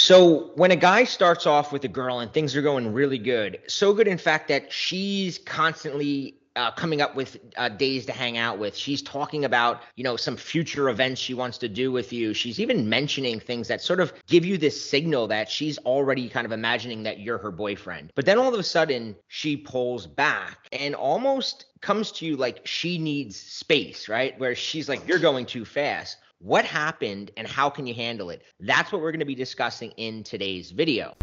So when a guy starts off with a girl and things are going really good, so good in fact that she's constantly coming up with days to hang out with. She's talking about, some future events she wants to do with you. She's even mentioning things that sort of give you this signal that she's already kind of imagining that you're her boyfriend. But then all of a sudden she pulls back and almost comes to you like she needs space, right? Where she's like, you're going too fast. What happened and how can you handle it? That's what we're going to be discussing in today's video.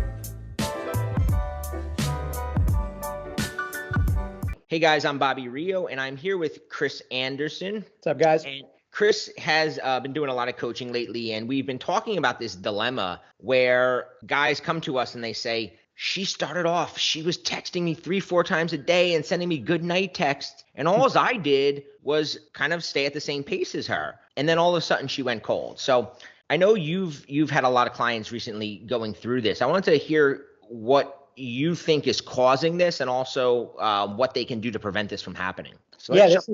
Hey guys, I'm Bobby Rio and I'm here with Chris Anderson. What's up, guys? And Chris has been doing a lot of coaching lately, and we've been talking about this dilemma where guys come to us and they say, she started off, she was texting me 3-4 times a day and sending me good night texts. And all I did was kind of stay at the same pace as her. And then all of a sudden she went cold. So I know you've had a lot of clients recently going through this. I wanted to hear what you think is causing this and also what they can do to prevent this from happening. So this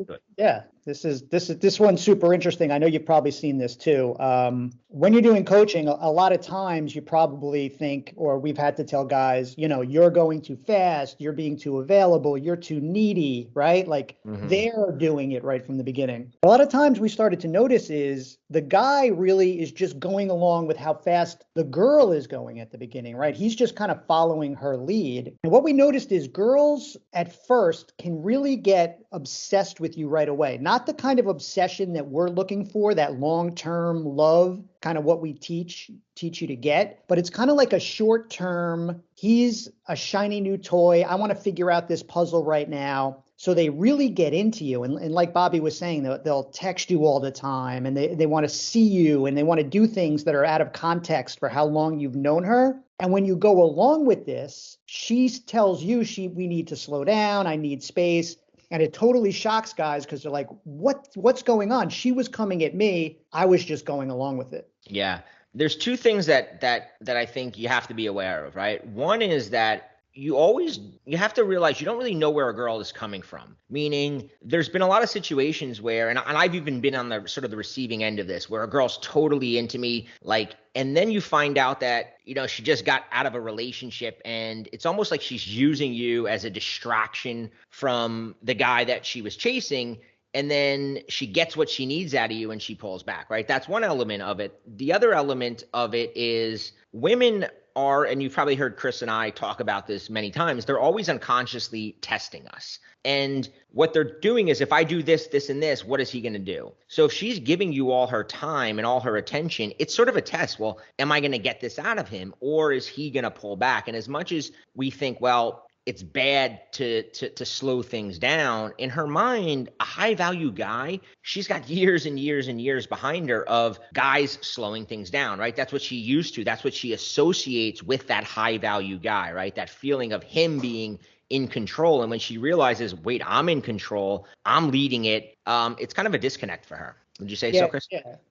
one's super interesting. I know you've probably seen this too. When you're doing coaching, a lot of times you probably think, or we've had to tell guys, you're going too fast, you're being too available, you're too needy, right? Like they're doing it right from the beginning. A lot of times we started to notice is the guy really is just going along with how fast the girl is going at the beginning, right? He's just kind of following her lead. And what we noticed is girls at first can really get obsessed with you right away. Not the kind of obsession that we're looking for, that long-term love, kind of what we teach you to get, but it's kind of like a short-term, he's a shiny new toy, I want to figure out this puzzle right now. So they really get into you. And like Bobby was saying, they'll text you all the time and they want to see you and they want to do things that are out of context for how long you've known her. And when you go along with this, she tells you we need to slow down, I need space. And it totally shocks guys because they're like, what's going on? She was coming at me. I was just going along with it. Yeah. There's two things that I think you have to be aware of, right? One is that you have to realize you don't really know where a girl is coming from. Meaning there's been a lot of situations where, and I've even been on the sort of the receiving end of this, where a girl's totally into me, and then you find out that, she just got out of a relationship and it's almost like she's using you as a distraction from the guy that she was chasing. And then she gets what she needs out of you and she pulls back, right? That's one element of it. The other element of it is women are, and you've probably heard Chris and I talk about this many times, they're always unconsciously testing us. And what they're doing is, if I do this, this, and this, what is he going to do? So if she's giving you all her time and all her attention, it's sort of a test. Well, am I going to get this out of him, or is he going to pull back? And as much as we think, well, it's bad to slow things down, in her mind, a high value guy, she's got years and years and years behind her of guys slowing things down, right? That's what she used to. That's what she associates with that high value guy, right? That feeling of him being in control. And when she realizes, wait, I'm in control, I'm leading it, it's kind of a disconnect for her. Would you say so, Chris?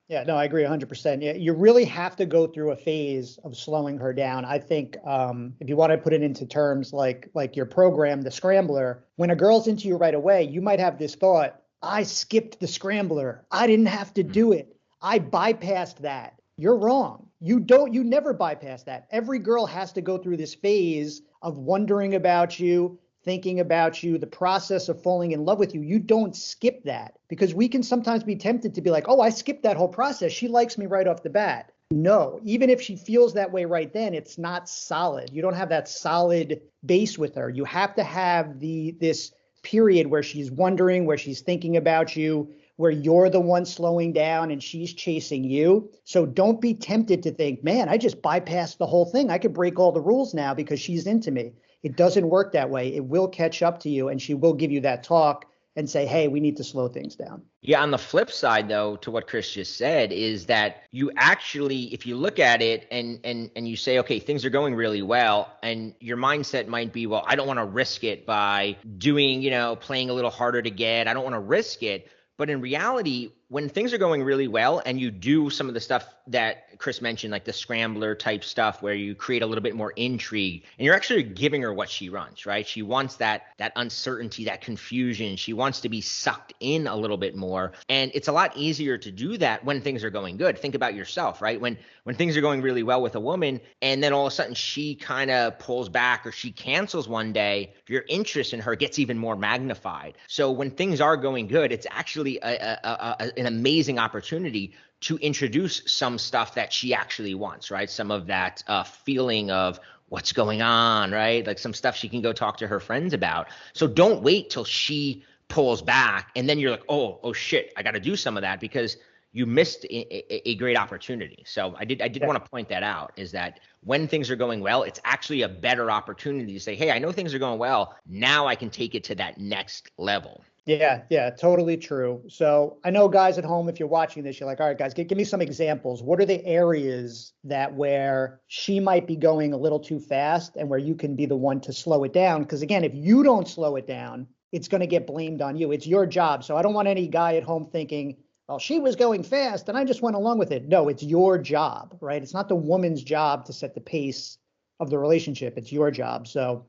Yeah, no, I agree 100%. Yeah, you really have to go through a phase of slowing her down. I think if you want to put it into terms like your program, the scrambler, when a girl's into you right away, you might have this thought, I skipped the scrambler. I didn't have to do it. I bypassed that. You're wrong. You never bypass that. Every girl has to go through this phase of wondering about you, thinking about you, the process of falling in love with you. You don't skip that, because we can sometimes be tempted to be like, oh, I skipped that whole process. She likes me right off the bat. No, even if she feels that way right then, it's not solid. You don't have that solid base with her. You have to have this period where she's wondering, where she's thinking about you, where you're the one slowing down and she's chasing you. So don't be tempted to think, man, I just bypassed the whole thing. I could break all the rules now because she's into me. It doesn't work that way. It will catch up to you and she will give you that talk and say, hey, we need to slow things down. Yeah, on the flip side, though, to what Chris just said, is that you actually, if you look at it and you say, okay, things are going really well, and your mindset might be, well, I don't want to risk it by doing, playing a little harder to get. I don't want to risk it. But in reality, when things are going really well and you do some of the stuff that Chris mentioned, like the scrambler type stuff where you create a little bit more intrigue and you're actually giving her what she wants, right? She wants that uncertainty, that confusion. She wants to be sucked in a little bit more. And it's a lot easier to do that when things are going good. Think about yourself, right? When things are going really well with a woman and then all of a sudden she kind of pulls back or she cancels one day, your interest in her gets even more magnified. So when things are going good, it's actually an amazing opportunity to introduce some stuff that she actually wants, right? Some of that feeling of what's going on, right? Like some stuff she can go talk to her friends about. So don't wait till she pulls back and then you're like, oh shit, I got to do some of that because you missed a great opportunity. So I did want to point that out, is that when things are going well, it's actually a better opportunity to say, hey, I know things are going well. Now I can take it to that next level. Yeah, totally true. So I know, guys at home, if you're watching this, you're like, all right, guys, give me some examples. What are the areas that where she might be going a little too fast and where you can be the one to slow it down? Because again, if you don't slow it down, it's going to get blamed on you. It's your job. So I don't want any guy at home thinking, well, she was going fast and I just went along with it. No, it's your job, right? It's not the woman's job to set the pace of the relationship. It's your job. So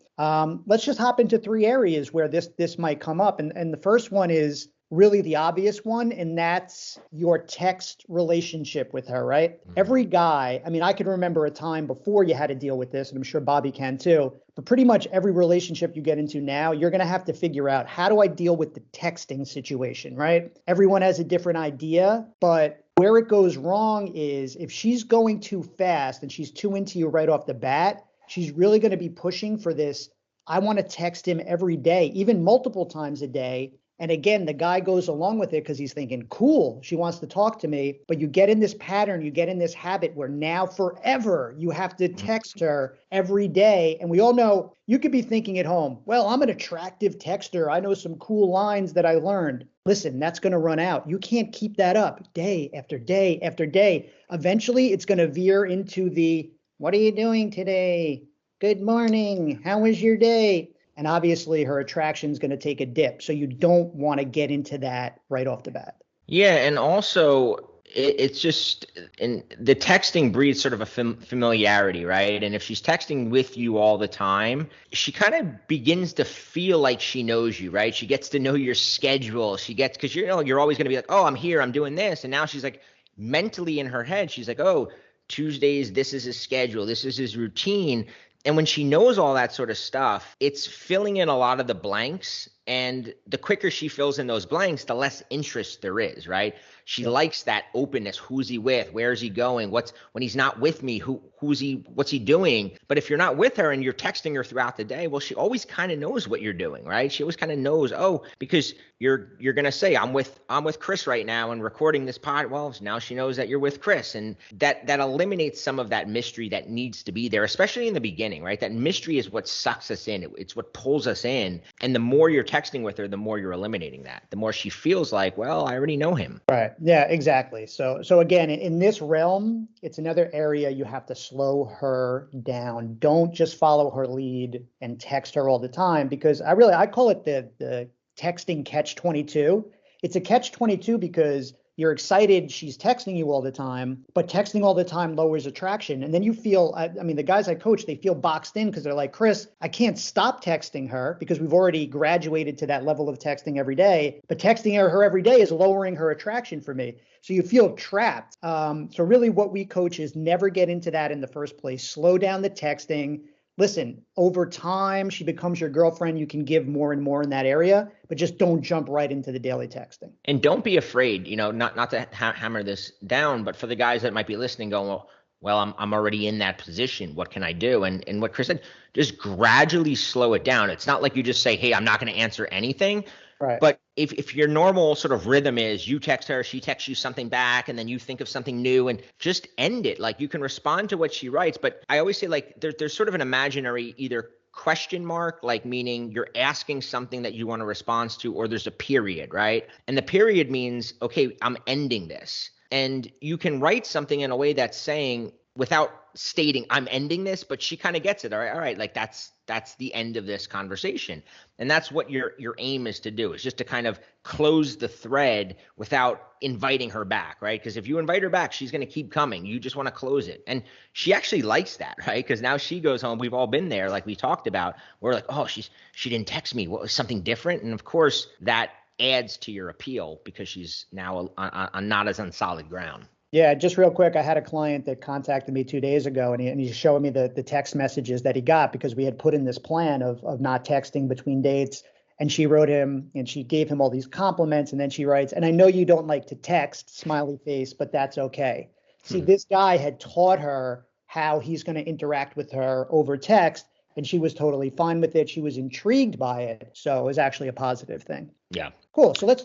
let's just hop into 3 areas where this might come up. And the first one is really the obvious one, and that's your text relationship with her, right? Mm-hmm. Every guy, I mean, I can remember a time before you had to deal with this, and I'm sure Bobby can too, but pretty much every relationship you get into now, you're going to have to figure out, how do I deal with the texting situation, right? Everyone has a different idea, but where it goes wrong is if she's going too fast and she's too into you right off the bat, she's really going to be pushing for this, I want to text him every day, even multiple times a day. And again, the guy goes along with it because he's thinking, cool, she wants to talk to me. But you get in this pattern, you get in this habit where now forever you have to text her every day. And we all know, you could be thinking at home, well, I'm an attractive texter. I know some cool lines that I learned. Listen, that's going to run out. You can't keep that up day after day after day. Eventually, it's going to veer into the, what are you doing today? Good morning. How was your day? And obviously her attraction is going to take a dip. So you don't want to get into that right off the bat. Yeah. And also it's just, and the texting breeds sort of a familiarity, right? And if she's texting with you all the time, she kind of begins to feel like she knows you, right? She gets to know your schedule. She gets, because you're always going to be like, oh, I'm here, I'm doing this. And now she's like, mentally in her head, she's like, oh, Tuesdays, this is his schedule, this is his routine. And when she knows all that sort of stuff, it's filling in a lot of the blanks. And the quicker she fills in those blanks, the less interest there is, right? She likes that openness. Who's he with? Where's he going? When he's not with me, what's he doing? But if you're not with her and you're texting her throughout the day, well, she always kind of knows what you're doing, right? She always kind of knows, oh, because you're going to say, I'm with Chris right now and recording this pod. Well, now she knows that you're with Chris. And that eliminates some of that mystery that needs to be there, especially in the beginning, right? That mystery is what sucks us in. It's what pulls us in. And the more you're texting with her, the more you're eliminating that. The more she feels like, well, I already know him. Right. Yeah, exactly. So again, in this realm, it's another area you have to slow her down. Don't just follow her lead and text her all the time, because I call it the texting catch-22. It's a catch-22 because you're excited she's texting you all the time, but texting all the time lowers attraction. And then you feel, I mean, the guys I coach, they feel boxed in because they're like, Chris, I can't stop texting her because we've already graduated to that level of texting every day. But texting her every day is lowering her attraction for me. So you feel trapped. So really what we coach is never get into that in the first place. Slow down the texting. Listen, over time, she becomes your girlfriend. You can give more and more in that area, but just don't jump right into the daily texting. And don't be afraid, not to hammer this down, but for the guys that might be listening going, well, I'm already in that position. What can I do? And what Chris said, just gradually slow it down. It's not like you just say, hey, I'm not going to answer anything. Right. But if your normal sort of rhythm is you text her, she texts you something back, and then you think of something new, and just end it. Like, you can respond to what she writes. But I always say, like, there's sort of an imaginary either question mark, like meaning you're asking something that you want a response to, or there's a period, right? And the period means, okay, I'm ending this. And you can write something in a way that's saying, without stating I'm ending this, but she kind of gets it. All right, like that's the end of this conversation. And that's what your aim is to do, is just to kind of close the thread without inviting her back, right? Because if you invite her back, she's going to keep coming. You just want to close it. And she actually likes that, right? Because now she goes home. We've all been there, like we talked about. We're like, oh, she didn't text me. What was something different? And of course, that adds to your appeal because she's now on not as on solid ground. Yeah, just real quick, I had a client that contacted me 2 days ago, and he's showing me the text messages that he got because we had put in this plan of not texting between dates. And she wrote him and she gave him all these compliments. And then she writes, and I know you don't like to text, smiley face, but that's okay. See, this guy had taught her how he's going to interact with her over text, and she was totally fine with it. She was intrigued by it. So it was actually a positive thing. Yeah. Cool. So let's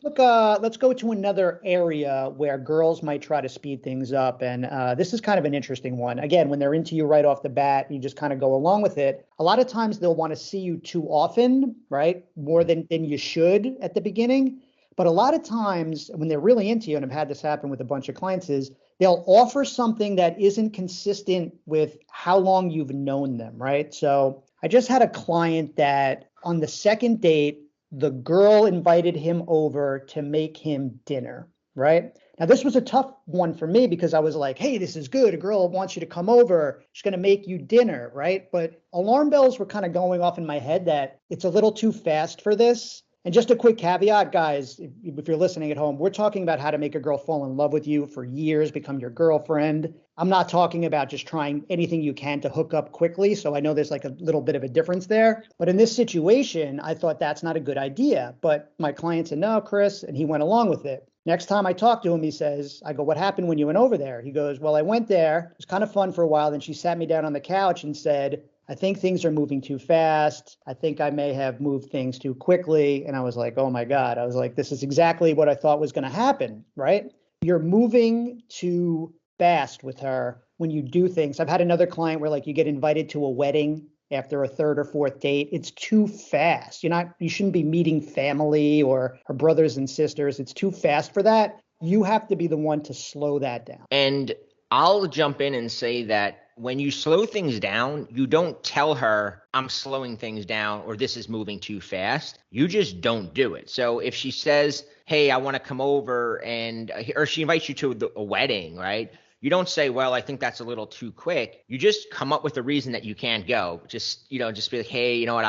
go to another area where girls might try to speed things up. And this is kind of an interesting one. Again, when they're into you right off the bat, you just kind of go along with it. A lot of times they'll want to see you too often, right? More than you should at the beginning. But a lot of times when they're really into you, and I've had this happen with a bunch of clients, is they'll offer something that isn't consistent with how long you've known them, right? So I just had a client that on the second date, the girl invited him over to make him dinner, right? Now, this was a tough one for me because I was like, hey, this is good. A girl wants you to come over. She's going to make you dinner, right? But alarm bells were kind of going off in my head that it's a little too fast for this. And just a quick caveat, guys, if you're listening at home, we're talking about how to make a girl fall in love with you for years, become your girlfriend. I'm not talking about just trying anything you can to hook up quickly. So I know there's like a little bit of a difference there. But in this situation, I thought that's not a good idea. But my client said, no, Chris, and he went along with it. Next time I talked to him, he says, I go, what happened when you went over there? He goes, well, I went there. It was kind of fun for a while. Then she sat me down on the couch and said, I think things are moving too fast. I think I may have moved things too quickly. And I was like, oh my God. I was like, this is exactly what I thought was going to happen, right? You're moving too fast with her when you do things. I've had another client where like you get invited to a wedding after a third or fourth date. It's too fast. You shouldn't be meeting family or her brothers and sisters. It's too fast for that. You have to be the one to slow that down. And I'll jump in and say that when you slow things down, you don't tell her I'm slowing things down or this is moving too fast. You just don't do it. So if she says, hey, I want to come over or she invites you to a wedding, right? You don't say, well, I think that's a little too quick. You just come up with a reason that you can't go. Just be like, hey, you know what?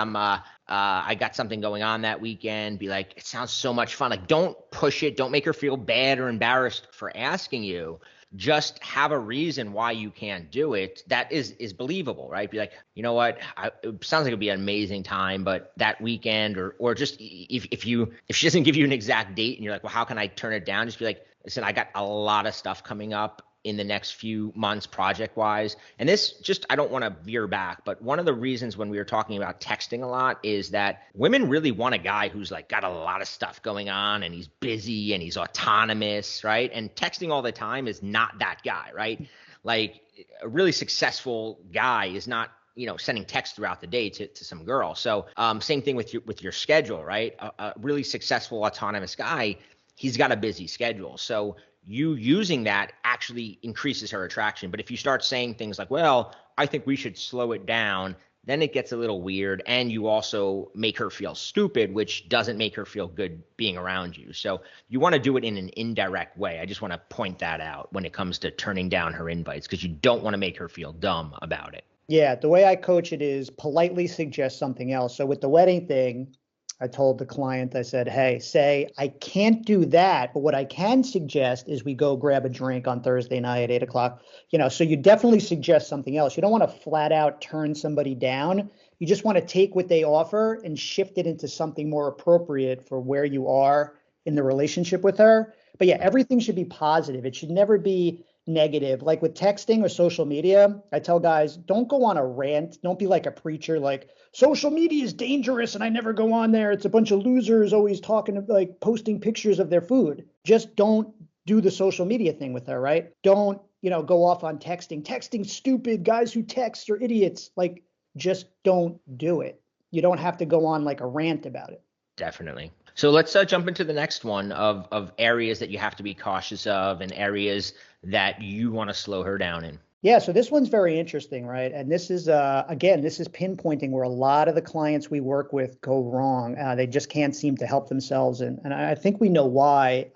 I got something going on that weekend. Be like, it sounds so much fun. Like, don't push it. Don't make her feel bad or embarrassed for asking you. Just have a reason why you can't do it that is believable, right? Be like, you know what, it sounds like it'd be an amazing time, but that weekend or just if she doesn't give you an exact date and you're like, well, how can I turn it down? Just be like, listen, I got a lot of stuff coming up in the next few months project wise. And this just, I don't want to veer back, but one of the reasons when we were talking about texting a lot is that women really want a guy who's like got a lot of stuff going on and he's busy and he's autonomous, right? And texting all the time is not that guy, right? Like a really successful guy is not, sending text throughout the day to some girl. So same thing with your schedule, right? A really successful autonomous guy, he's got a busy schedule. So you using that actually increases her attraction. But if you start saying things like, well, I think we should slow it down, then it gets a little weird. And you also make her feel stupid, which doesn't make her feel good being around you. So you want to do it in an indirect way. I just want to point that out when it comes to turning down her invites, because you don't want to make her feel dumb about it. Yeah, the way I coach it is politely suggest something else. So with the wedding thing, I told the client, I said, hey, say, I can't do that, but what I can suggest is we go grab a drink on Thursday night at 8 o'clock. So you definitely suggest something else. You don't want to flat out turn somebody down. You just want to take what they offer and shift it into something more appropriate for where you are in the relationship with her. But yeah, everything should be positive. It should never be negative. Like with texting or social media, I tell guys, don't go on a rant. Don't be like a preacher, like social media is dangerous and I never go on there. It's a bunch of losers always talking, like posting pictures of their food. Just don't do the social media thing with her, right? Don't, go off on texting. Texting's stupid. Guys who text are idiots. Like, just don't do it. You don't have to go on like a rant about it. Definitely. So let's jump into the next one of areas that you have to be cautious of and areas that you want to slow her down in. Yeah, so this one's very interesting, right? And this is again, this is pinpointing where a lot of the clients we work with go wrong. They just can't seem to help themselves, and I think we know why.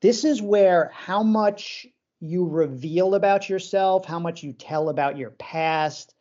This is where how much you reveal about yourself, how much you tell about your past.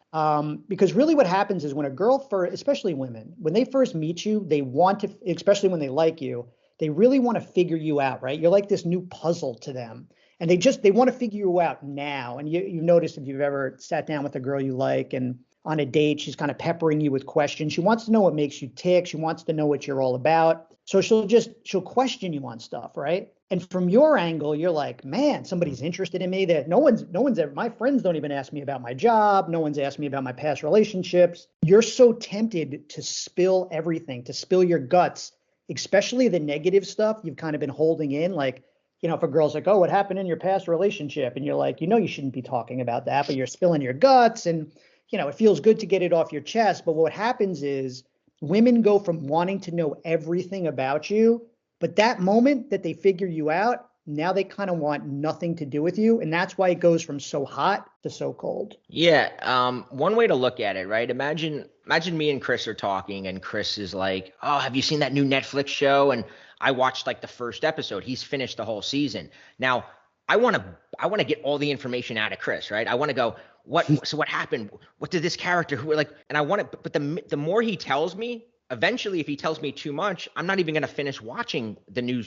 Because really, what happens is when a girl first, especially women, when they first meet you, they want to, especially when they like you, they really want to figure you out, right? You're like this new puzzle to them, and they want to figure you out now. And you notice if you've ever sat down with a girl you like and on a date, she's kind of peppering you with questions. She wants to know what makes you tick. She wants to know what you're all about. So she'll question you on stuff, right? And from your angle, you're like, man, somebody's interested in me. That no one's ever, my friends don't even ask me about my job. No one's asked me about my past relationships. You're so tempted to spill everything, to spill your guts, especially the negative stuff you've kind of been holding in. Like, if a girl's like, oh, what happened in your past relationship? And you're like, you shouldn't be talking about that, but you're spilling your guts. And, it feels good to get it off your chest. But what happens is women go from wanting to know everything about you, but that moment that they figure you out, now they kind of want nothing to do with you. And that's why it goes from so hot to so cold. Yeah, one way to look at it, right? Imagine me and Chris are talking, and Chris is like, "Oh, have you seen that new Netflix show?" And I watched like the first episode. He's finished the whole season. Now, I want to get all the information out of Chris, right? I want to go, what happened? What did this character who like? And I want it, but the more he tells me, eventually, if he tells me too much, I'm not even going to finish watching the new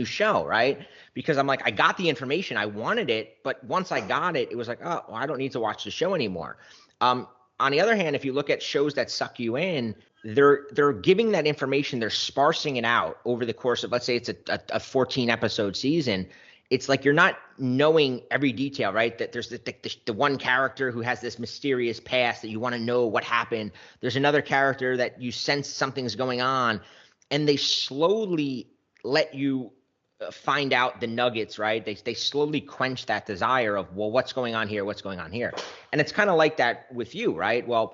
show, right? Because I'm like, I got the information, I wanted it, but once I got it, it was like, oh, well, I don't need to watch the show anymore. On the other hand, if you look at shows that suck you in, they're giving that information, they're sparsing it out over the course of, let's say it's a 14 episode season. It's like you're not knowing every detail, right? That there's the one character who has this mysterious past that you want to know what happened. There's another character that you sense something's going on, and they slowly let you find out the nuggets, right? They slowly quench that desire of, well, what's going on here? What's going on here? And it's kind of like that with you, right? Well,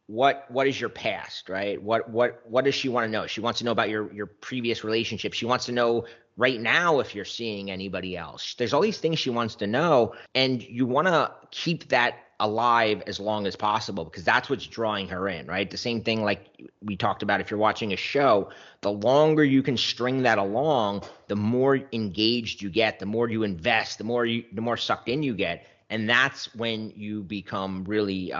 what is your past, right? What does she want to know? She wants to know about your previous relationship. She wants to know right now if you're seeing anybody else. There's all these things she wants to know, and you want to keep that alive as long as possible because that's what's drawing her in, right? The same thing like we talked about, if you're watching a show, the longer you can string that along, the more engaged you get, the more you invest, the more sucked in you get, and that's when you become really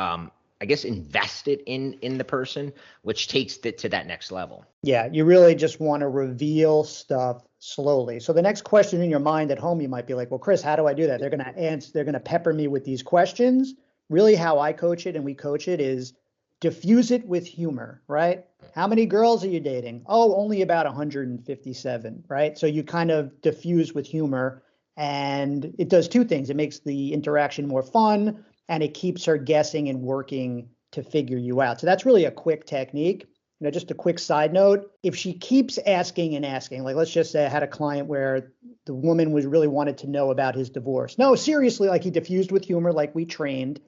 I guess invested in the person, which takes it to that next level. Yeah, you really just want to reveal stuff slowly. So the next question in your mind at home, you might be like, well, Chris, how do I do that? They're going to pepper me with these questions. Really how I coach it and we coach it is diffuse it with humor, right? How many girls are you dating? Oh, only about 157, right? So you kind of diffuse with humor, and it does two things. It makes the interaction more fun, and it keeps her guessing and working to figure you out. So that's really a quick technique. Just a quick side note, if she keeps asking and asking, like let's just say I had a client where the woman was really wanted to know about his divorce. No, seriously, like he diffused with humor, like we trained.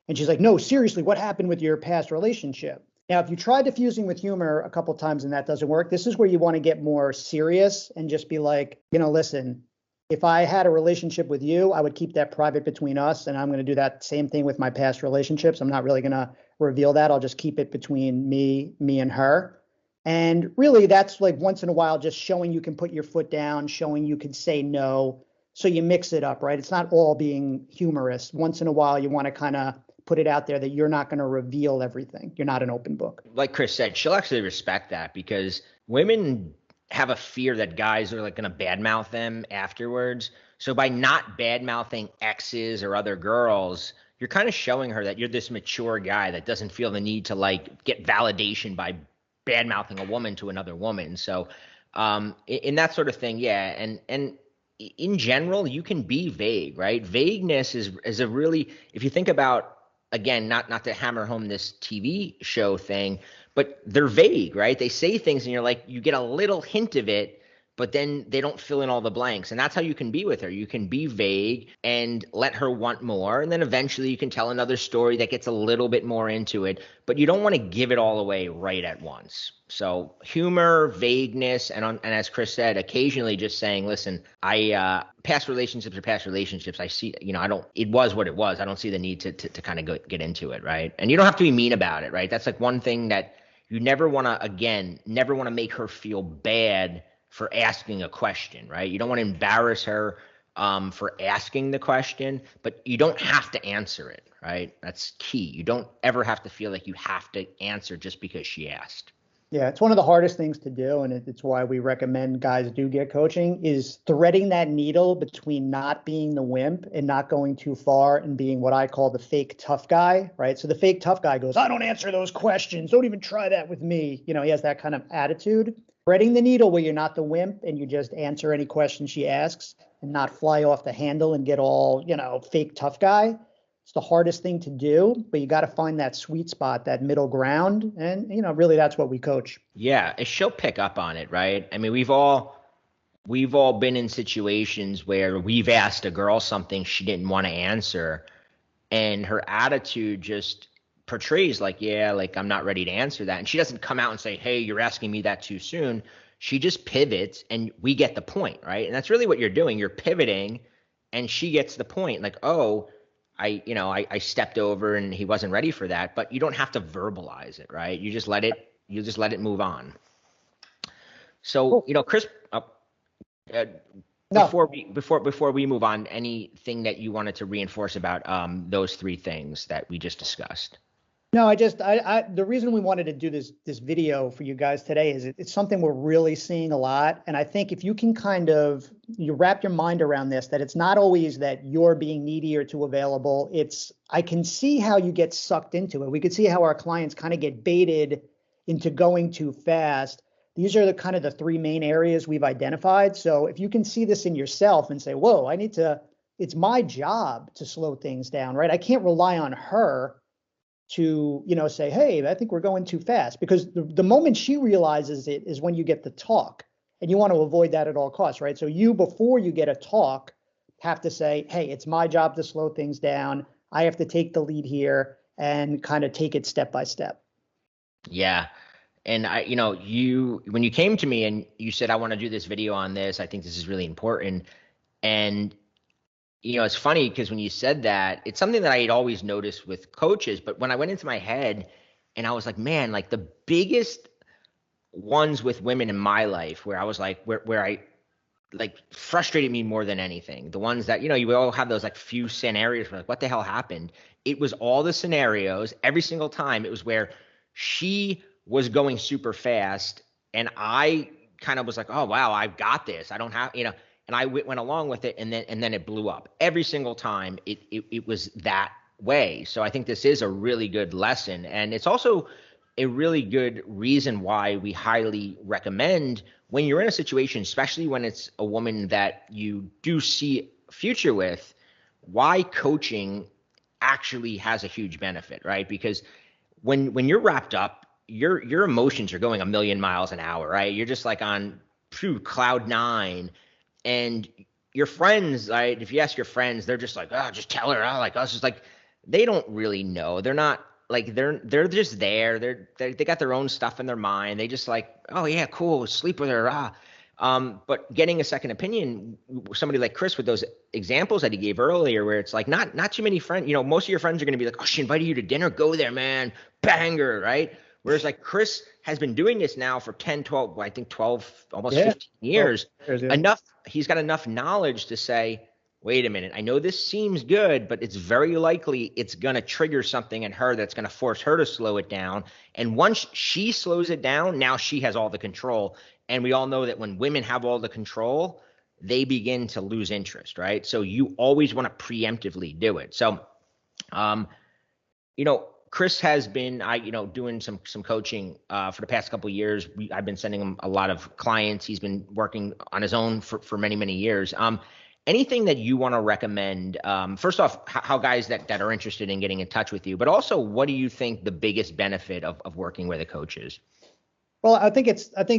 And she's like, no, seriously, what happened with your past relationship? Now, if you try diffusing with humor a couple of times and that doesn't work, this is where you want to get more serious and just be like, listen, if I had a relationship with you, I would keep that private between us. And I'm going to do that same thing with my past relationships. I'm not really going to reveal that. I'll just keep it between me and her. And really, that's like once in a while, just showing you can put your foot down, showing you can say no. So you mix it up, right? It's not all being humorous. Once in a while, you want to kind of put it out there that you're not going to reveal everything. You're not an open book. Like Chris said, she'll actually respect that because women have a fear that guys are like going to badmouth them afterwards. So by not badmouthing exes or other girls, you're kind of showing her that you're this mature guy that doesn't feel the need to like get validation by badmouthing a woman to another woman. So in that sort of thing, yeah. And in general, you can be vague, right? Vagueness is a really, if you think about, again, not to hammer home this TV show thing, but they're vague, right? They say things and you're like, you get a little hint of it, but then they don't fill in all the blanks. And that's how you can be with her. You can be vague and let her want more. And then eventually you can tell another story that gets a little bit more into it, but you don't want to give it all away right at once. So humor, vagueness, and as Chris said, occasionally just saying, listen, past relationships are past relationships. I see, it was what it was. I don't see the need to kind of get into it, right? And you don't have to be mean about it, right? That's like one thing that you never want to make her feel bad for asking a question, right? You don't want to embarrass her for asking the question, but you don't have to answer it, right? That's key. You don't ever have to feel like you have to answer just because she asked. Yeah, it's one of the hardest things to do, and it's why we recommend guys do get coaching, is threading that needle between not being the wimp and not going too far and being what I call the fake tough guy, right? So the fake tough guy goes, I don't answer those questions. Don't even try that with me. He has that kind of attitude. Threading the needle where you're not the wimp and you just answer any question she asks and not fly off the handle and get all, fake tough guy. It's the hardest thing to do, but you got to find that sweet spot, that middle ground. And, really that's what we coach. Yeah, she'll pick up on it, right? I mean, we've all been in situations where we've asked a girl something she didn't want to answer, and her attitude just portrays like, yeah, like I'm not ready to answer that. And she doesn't come out and say, hey, you're asking me that too soon. She just pivots and we get the point, right? And that's really what you're doing. You're pivoting and she gets the point. Like, oh, I stepped over and he wasn't ready for that, but you don't have to verbalize it, right? You just let it move on. So, Chris, before we move on, anything that you wanted to reinforce about those three things that we just discussed? No, the reason we wanted to do this video for you guys today is it's something we're really seeing a lot. And I think if you can you wrap your mind around this, that it's not always that you're being needy or too available. I can see how you get sucked into it. We could see how our clients kind of get baited into going too fast. These are the three main areas we've identified. So if you can see this in yourself and say, whoa, it's my job to slow things down, right? I can't rely on her to, say, hey, I think we're going too fast, because the moment she realizes it is when you get the talk, and you want to avoid that at all costs, right? So before you get a talk, have to say, hey, it's my job to slow things down. I have to take the lead here and kind of take it step by step. Yeah. And when you came to me and you said, I want to do this video on this, I think this is really important. And it's funny because when you said that, it's something that I had always noticed with coaches, but when I went into my head and I was like, man, like the biggest ones with women in my life where I was like, where I like frustrated me more than anything, the ones that, you all have those like few scenarios where like, what the hell happened? It was all the scenarios every single time. It was where she was going super fast and I kind of was like, oh, wow, I've got this. I don't have, and I went along with it, and then it blew up. Every single time it was that way. So I think this is a really good lesson, and it's also a really good reason why we highly recommend, when you're in a situation, especially when it's a woman that you do see a future with, why coaching actually has a huge benefit, right? Because when you're wrapped up, your emotions are going a million miles an hour, right? You're just like on cloud nine. And your friends, right? If you ask your friends, they're just like, oh, just tell her. Oh, like us, just like they don't really know. They're not like they're just there. They got their own stuff in their mind. They just like, oh yeah, cool, sleep with her. But getting a second opinion, somebody like Chris with those examples that he gave earlier, where it's like not too many friends. Most of your friends are going to be like, oh, she invited you to dinner, go there, man, banger, right? Whereas like Chris has been doing this now for 10, 12, I think 12, almost 15 years. He's got enough knowledge to say, wait a minute, I know this seems good, but it's very likely it's going to trigger something in her that's going to force her to slow it down. And once she slows it down, now she has all the control. And we all know that when women have all the control, they begin to lose interest, right? So you always want to preemptively do it. So, Chris has been, doing some coaching for the past couple of years. I've been sending him a lot of clients. He's been working on his own for many, many years. Anything that you want to recommend? First off, how guys that are interested in getting in touch with you, but also what do you think the biggest benefit of working with a coach is? Well, I think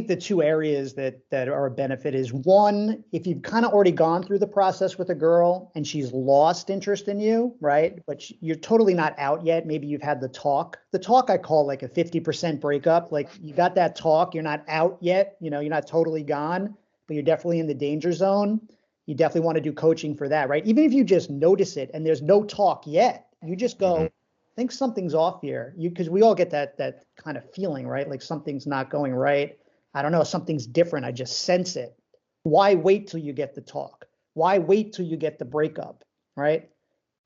the two areas that are a benefit is one, if you've kind of already gone through the process with a girl and she's lost interest in you, right? But you're totally not out yet. Maybe you've had the talk. The talk I call like a 50% breakup. Like you got that talk, you're not out yet, you're not totally gone, but you're definitely in the danger zone. You definitely want to do coaching for that, right? Even if you just notice it and there's no talk yet, you just go, I think something's off here. Because we all get that kind of feeling, right? Like something's not going right. I don't know, something's different. I just sense it. Why wait till you get the talk? Why wait till you get the breakup, right?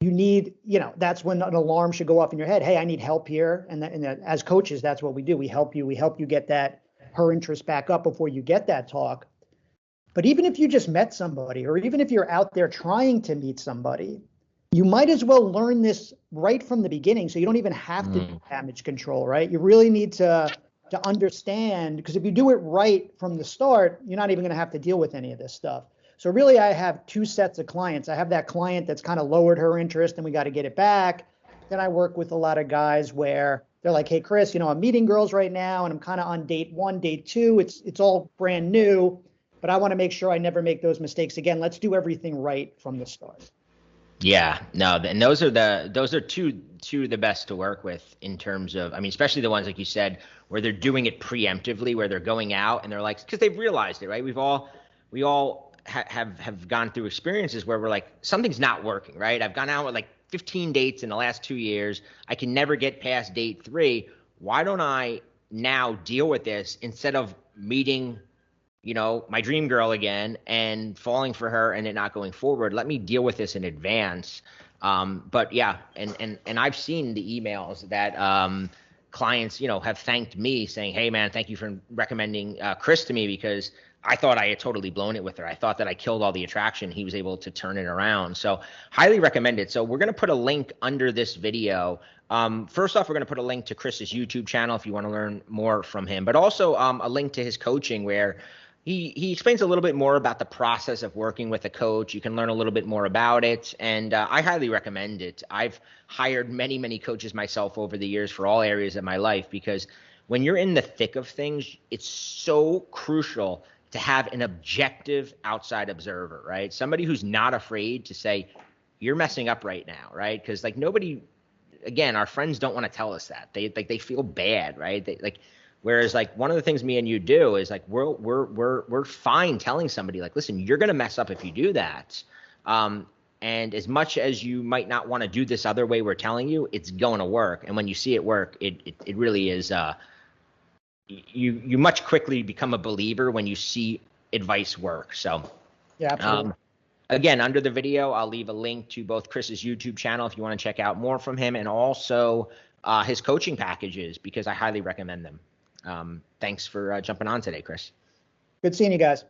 You need, that's when an alarm should go off in your head. Hey, I need help here. And as coaches, that's what we do. We help you get her interest back up before you get that talk. But even if you just met somebody, or even if you're out there trying to meet somebody, you might as well learn this right from the beginning, so you don't even have to do damage control, right? You really need to understand, because if you do it right from the start, you're not even going to have to deal with any of this stuff. So really, I have two sets of clients. I have that client that's kind of lowered her interest and we got to get it back. Then I work with a lot of guys where they're like, hey, Chris, I'm meeting girls right now and I'm kind of on date 1, date 2. It's all brand new, but I want to make sure I never make those mistakes again. Let's do everything right from the start. Yeah, no, and those are two of the best to work with in terms of, I mean, especially the ones like you said, where they're doing it preemptively, where they're going out and they're like, because they've realized it, right? We all have gone through experiences where we're like, something's not working, right? I've gone out with like 15 dates in the last 2 years. I can never get past date 3. Why don't I now deal with this instead of meeting my dream girl again and falling for her and it not going forward? Let me deal with this in advance. But yeah, and I've seen the emails that clients, have thanked me saying, hey man, thank you for recommending Chris to me, because I thought I had totally blown it with her. I thought that I killed all the attraction. He was able to turn it around. So highly recommend it. So we're going to put a link under this video. First off, we're going to put a link to Chris's YouTube channel if you want to learn more from him, but also a link to his coaching where he explains a little bit more about the process of working with a coach. You can learn a little bit more about it, and I highly recommend it. I've hired many coaches myself over the years for all areas of my life, because when you're in the thick of things, it's so crucial to have an objective outside observer, right? Somebody who's not afraid to say, you're messing up right now, right? Because like nobody, again, our friends don't want to tell us that. They feel bad, right? Whereas like one of the things me and you do is like we're fine telling somebody like, listen, you're gonna mess up if you do that. And as much as you might not want to do this other way we're telling you, it's going to work. And when you see it work, it really is. You much quickly become a believer when you see advice work. So yeah, absolutely. Again, under the video, I'll leave a link to both Chris's YouTube channel if you want to check out more from him, and also his coaching packages, because I highly recommend them. Thanks for jumping on today, Chris. Good seeing you guys.